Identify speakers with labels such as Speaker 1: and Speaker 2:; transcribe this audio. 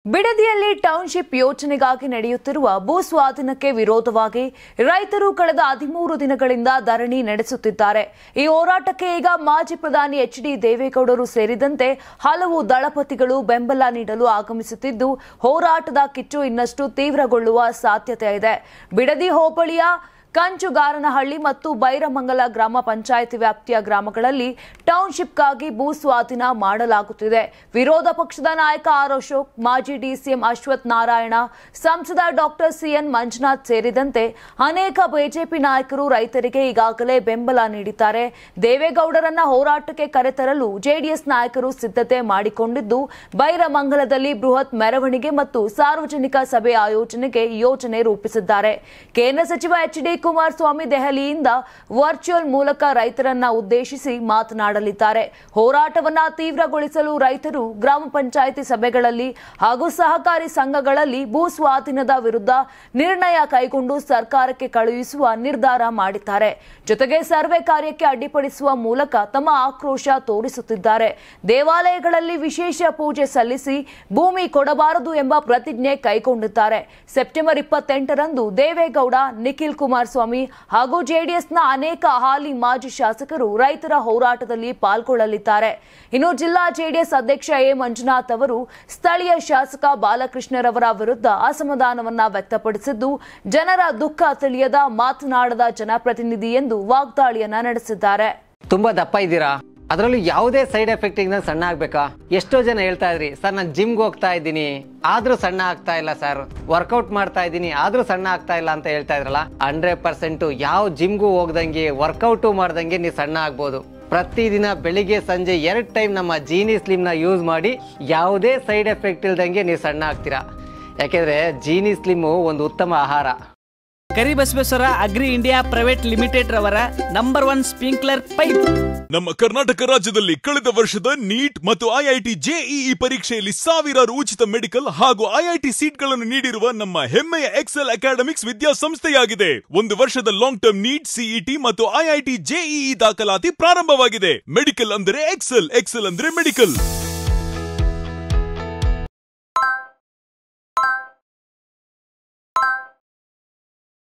Speaker 1: ಬಿಡದಿಯಲ್ಲಿ township ಯೋಜನೆಗಾಗಿ ನಡೆಯುತ್ತಿರುವ ಭೂ ಸ್ವಾಧೀನಕ್ಕೆ ವಿರೋಧವಾಗಿ ರೈತರು ಕಳೆದ 13 ದಿನಗಳಿಂದ ಧರಣಿ ನಡೆಸುತ್ತಿದ್ದಾರೆ. ಈ ಹೋರಾಟಕ್ಕೆ ಈಗ ಮಾಜಿ ಪ್ರಧಾನಿ ಎಚ್.ಡಿ. ದೇವೇಗೌಡರು ಸೇರಿದಂತೆ ಹಲವು ದಳಪತಿಗಳು ಬೆಂಬಲ ನೀಡಲು ಆಗಮಿಸುತ್ತಿದ್ದು, ಹೋರಾಟದ ಕಿಚ್ಚು ಇನ್ನಷ್ಟು ತೀವ್ರಗೊಳ್ಳುವ ಸಾಧ್ಯತೆ ಇದೆ. ಬಿಡದಿ ಹೋಬಳಿಯ ಕಂಚುಗಾರನಹಳ್ಳಿ ಮತ್ತು ಬೈರಮಂಗಲ ಗ್ರಾಮ ಪಂಚಾಯಿತಿ ವ್ಯಾಪ್ತಿಯ ಗ್ರಾಮಗಳಲ್ಲಿ ಟೌನ್ಶಿಪ್ಗಾಗಿ ಭೂ ಸ್ವಾಧೀನ ಮಾಡಲಾಗುತ್ತಿದೆ. ವಿರೋಧ ಪಕ್ಷದ ನಾಯಕ ಆರ್ ಅಶೋಕ್, ಮಾಜಿ ಡಿಸಿಎಂ ಅಶ್ವಥ್ ನಾರಾಯಣ, ಸಂಸದ ಡಾಕ್ಟರ್ ಸಿಎನ್ ಮಂಜುನಾಥ್ ಸೇರಿದಂತೆ ಅನೇಕ ಬಿಜೆಪಿ ನಾಯಕರು ರೈತರಿಗೆ ಈಗಾಗಲೇ ಬೆಂಬಲ ನೀಡಿದ್ದಾರೆ. ದೇವೇಗೌಡರನ್ನ ಹೋರಾಟಕ್ಕೆ ಕರೆತರಲು ಜೆಡಿಎಸ್ ನಾಯಕರು ಸಿದ್ಧತೆ ಮಾಡಿಕೊಂಡಿದ್ದು, ಬೈರಮಂಗಲದಲ್ಲಿ ಬೃಹತ್ ಮೆರವಣಿಗೆ ಮತ್ತು ಸಾರ್ವಜನಿಕ ಸಭೆ ಆಯೋಜನೆಗೆ ಯೋಜನೆ ರೂಪಿಸಿದ್ದಾರೆ. ಕೇಂದ್ರ ಸಚಿವ ಎಚ್.ಡಿ. ಕುಮಾರಸ್ವಾಮಿ ದೆಹಲಿಯಿಂದ ವರ್ಚುವಲ್ ಮೂಲಕ ರೈತರನ್ನ ಉದ್ದೇಶಿಸಿ ಮಾತನಾಡಲಿದ್ದಾರೆ. ಹೋರಾಟವನ್ನ ತೀವ್ರಗೊಳಿಸಲು ರೈತರು ಗ್ರಾಮ ಪಂಚಾಯಿತಿ ಸಭೆಗಳಲ್ಲಿ ಹಾಗೂ ಸಹಕಾರಿ ಸಂಘಗಳಲ್ಲಿ ಭೂ ಸ್ವಾಧೀನದ ವಿರುದ್ಧ ನಿರ್ಣಯ ಕೈಗೊಂಡು ಸರ್ಕಾರಕ್ಕೆ ಕಳುಹಿಸುವ ನಿರ್ಧಾರ ಮಾಡಿದ್ದಾರೆ. ಜೊತೆಗೆ ಸರ್ವೆ ಕಾರ್ಯಕ್ಕೆ ಅಡ್ಡಿಪಡಿಸುವ ಮೂಲಕ ತಮ್ಮ ಆಕ್ರೋಶ ತೋರಿಸುತ್ತಿದ್ದಾರೆ. ದೇವಾಲಯಗಳಲ್ಲಿ ವಿಶೇಷ ಪೂಜೆ ಸಲ್ಲಿಸಿ ಭೂಮಿ ಕೊಡಬಾರದು ಎಂಬ ಪ್ರತಿಜ್ಞೆ ಕೈಗೊಂಡಿದ್ದಾರೆ. ಸೆಪ್ಟೆಂಬರ್ 28ರಂದು ದೇವೇಗೌಡ, ನಿಖಿಲ್ ಕುಮಾರಸ್ವಾಮಿ ಹಾಗೂ ಜೆಡಿಎಸ್ನ ಅನೇಕ ಹಾಲಿ ಮಾಜಿ ಶಾಸಕರು ರೈತರ ಹೋರಾಟದಲ್ಲಿ ಪಾಲ್ಗೊಳ್ಳಲಿದ್ದಾರೆ. ಇನ್ನು ಜಿಲ್ಲಾ ಜೆಡಿಎಸ್ ಅಧ್ಯಕ್ಷ ಎ ಮಂಜುನಾಥ್ ಅವರು ಸ್ಥಳೀಯ ಶಾಸಕ ಬಾಲಕೃಷ್ಣರವರ ವಿರುದ್ಧ ಅಸಮಾಧಾನವನ್ನ ವ್ಯಕ್ತಪಡಿಸಿದ್ದು, ಜನರ ದುಃಖ ತಿಳಿಯದ ಮಾತನಾಡದ ಜನಪ್ರತಿನಿಧಿ ಎಂದು ವಾಗ್ದಾಳಿಯನ್ನ ನಡೆಸಿದ್ದಾರೆ.
Speaker 2: ತುಂಬಾ ದಪ್ಪ ಇದ್ದೀರಾ, ಅದರಲ್ಲೂ ಯಾವುದೇ ಸೈಡ್ ಎಫೆಕ್ಟ್ ಇಂದ ಸಣ್ಣ ಆಗ್ಬೇಕಾ? ಎಷ್ಟೋ ಜನ ಹೇಳ್ತಾ ಇದ್ರಿ, ಸರ್ ನಾನು ಜಿಮ್ಗೆ ಹೋಗ್ತಾ ಇದ್ದೀನಿ ಆದ್ರೂ ಸಣ್ಣ ಆಗ್ತಾ ಇಲ್ಲ, ಸರ್ ವರ್ಕೌಟ್ ಮಾಡ್ತಾ ಇದ್ದೀನಿ ಆದ್ರೂ ಸಣ್ಣ ಆಗ್ತಾ ಇಲ್ಲ ಅಂತ ಹೇಳ್ತಾ ಇದ್ರಲ್ಲ. 100% ಯಾವ ಜಿಮ್ಗೂ ಹೋಗ್ದಂಗೆ ವರ್ಕೌಟ್ ಮಾಡ್ದಂಗೆ ನೀವು ಸಣ್ಣ ಆಗ್ಬೋದು. ಪ್ರತಿದಿನ ಬೆಳಿಗ್ಗೆ ಸಂಜೆ 2 ಟೈಮ್ ನಮ್ಮ ಜೀನಿ ಸ್ಲಿಮ್ ನ ಯೂಸ್ ಮಾಡಿ ಯಾವುದೇ ಸೈಡ್ ಎಫೆಕ್ಟ್ ಇಲ್ದಂಗೆ ನೀವು ಸಣ್ಣ ಆಗ್ತೀರಾ. ಯಾಕೆಂದ್ರೆ ಜೀನಿ ಸ್ಲಿಮ್ ಒಂದು ಉತ್ತಮ ಆಹಾರ.
Speaker 3: Karibasaveshwara agri India private limited ರವರ ನಂಬರ್ 1 ಸ್ಪ್ರಿಂಕ್ಲರ್ ಪೈಪ್.
Speaker 4: ನಮ್ಮ ಕರ್ನಾಟಕ ರಾಜ್ಯದಲ್ಲಿ ಕಳೆದ ವರ್ಷದ ನೀಟ್ ಮತ್ತು ಐಐಟಿ ಜೆಇಇ ಪರೀಕ್ಷೆಯಲ್ಲಿ ಸಾವಿರಾರು ಉಚಿತ ಮೆಡಿಕಲ್ ಹಾಗೂ ಐಐಟಿ ಸೀಟ್ಗಳನ್ನು ನೀಡಿರುವ ನಮ್ಮ ಹೆಮ್ಮೆಯ ಎಕ್ಸೆಲ್ ಅಕಾಡೆಮಿಕ್ಸ್ ವಿದ್ಯಾಸಂಸ್ಥೆಯಾಗಿದೆ. 1 ವರ್ಷದ ಲಾಂಗ್ ಟರ್ಮ್ ನೀಟ್, ಸಿಇಟಿ ಮತ್ತು ಐಐಟಿ ಜೆಇಇ ದಾಖಲಾತಿ ಪ್ರಾರಂಭವಾಗಿದೆ. ಮೆಡಿಕಲ್ ಅಂದರೆ ಎಕ್ಸೆಲ್, ಎಕ್ಸೆಲ್ ಅಂದ್ರೆ ಮೆಡಿಕಲ್.